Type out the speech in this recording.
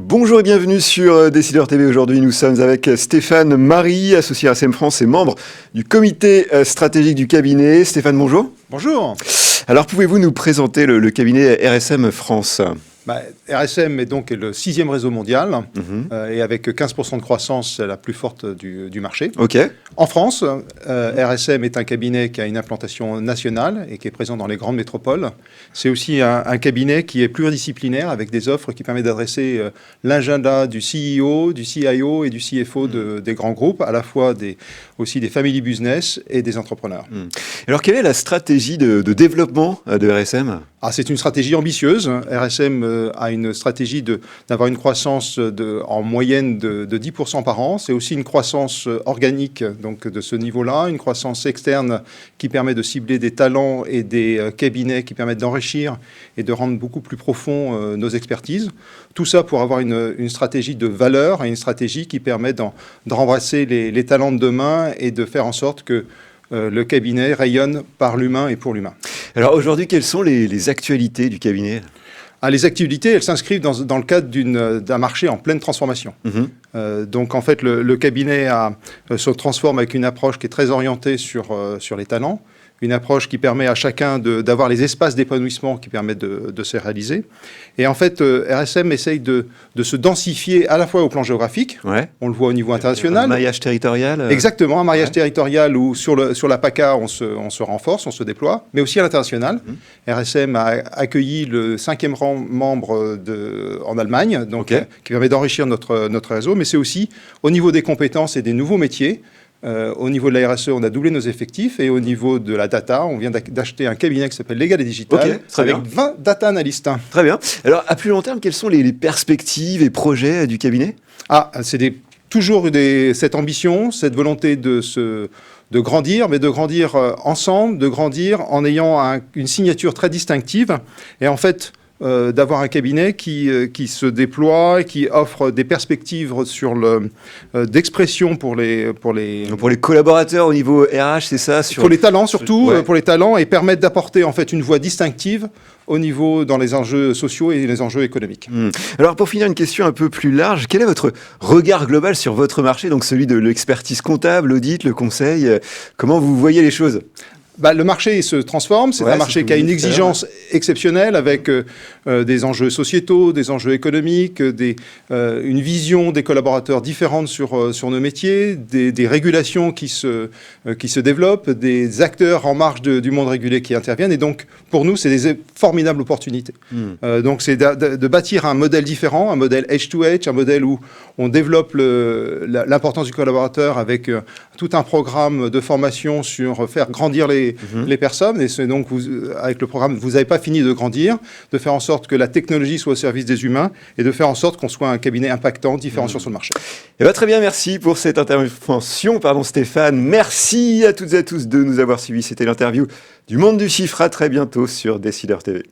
Bonjour et bienvenue sur Décideur TV. Aujourd'hui, nous sommes avec Stéphane Marie, associé à RSM France et membre du comité stratégique du cabinet. Stéphane, bonjour. Bonjour. Alors, pouvez-vous nous présenter le cabinet RSM France ? RSM est donc le 6e réseau mondial et avec 15% de croissance, c'est la plus forte du marché. Ok. En France, RSM est un cabinet qui a une implantation nationale et qui est présent dans les grandes métropoles. C'est aussi un cabinet qui est pluridisciplinaire avec des offres qui permettent d'adresser l'agenda du CEO, du CIO et du CFO des grands groupes, à la fois aussi des family business et des entrepreneurs. Alors, quelle est la stratégie de développement de RSM ? C'est une stratégie ambitieuse. RSM a une stratégie d'avoir une croissance en moyenne de 10% par an. C'est aussi une croissance organique donc de ce niveau-là, une croissance externe qui permet de cibler des talents et des cabinets qui permettent d'enrichir et de rendre beaucoup plus profond nos expertises. Tout ça pour avoir une stratégie de valeur et une stratégie qui permet de rembrasser les talents de demain et de faire en sorte que le cabinet rayonne par l'humain et pour l'humain. Alors aujourd'hui, quelles sont les actualités du cabinet ? Les actualités, elles s'inscrivent dans le cadre d'un marché en pleine transformation. Donc en fait, le cabinet se transforme avec une approche qui est très orientée sur les talents, une approche qui permet à chacun d'avoir les espaces d'épanouissement qui permettent de se réaliser. Et en fait, RSM essaye de se densifier à la fois au plan géographique, on le voit au niveau international. Un maillage territorial Exactement, un maillage territorial où sur la PACA, on se renforce, on se déploie, mais aussi à l'international. RSM a accueilli le 5e rang membre en Allemagne, donc, qui permet d'enrichir notre réseau, mais c'est aussi au niveau des compétences et des nouveaux métiers. Au niveau de la RSE, on a doublé nos effectifs et au niveau de la data, on vient d'acheter un cabinet qui s'appelle Legal et Digital avec 20 data analystes. Très bien. Alors, à plus long terme, quelles sont les perspectives et projets du cabinet ? C'est toujours cette ambition, cette volonté de grandir, mais de grandir ensemble, de grandir en ayant une signature très distinctive. Et en fait, d'avoir un cabinet qui se déploie, qui offre des perspectives d'expression pour les collaborateurs au niveau RH, c'est ça pour les talents surtout, pour les talents, et permettre d'apporter en fait une voix distinctive dans les enjeux sociaux et les enjeux économiques. Alors pour finir, une question un peu plus large, quel est votre regard global sur votre marché, donc celui de l'expertise comptable, l'audit, le conseil, comment vous voyez les choses ? Le marché se transforme, c'est un marché qui a une exigence exceptionnelle avec des enjeux sociétaux, des enjeux économiques, une vision des collaborateurs différente sur nos métiers, des régulations qui se développent, des acteurs en marge du monde régulé qui interviennent. Et donc, pour nous, c'est des formidables opportunités. Donc, c'est de bâtir un modèle différent, un modèle edge-to-edge, un modèle où on développe l'importance du collaborateur avec tout un programme de formation sur faire grandir les personnes. Et c'est donc, avec le programme, vous n'avez pas fini de grandir, de faire en sorte que la technologie soit au service des humains et de faire en sorte qu'on soit un cabinet impactant, différenciant sur le marché. Très bien, merci pour cette intervention, Stéphane. Merci à toutes et à tous de nous avoir suivis. C'était l'interview du Monde du Chiffre. À très bientôt sur Décideur TV.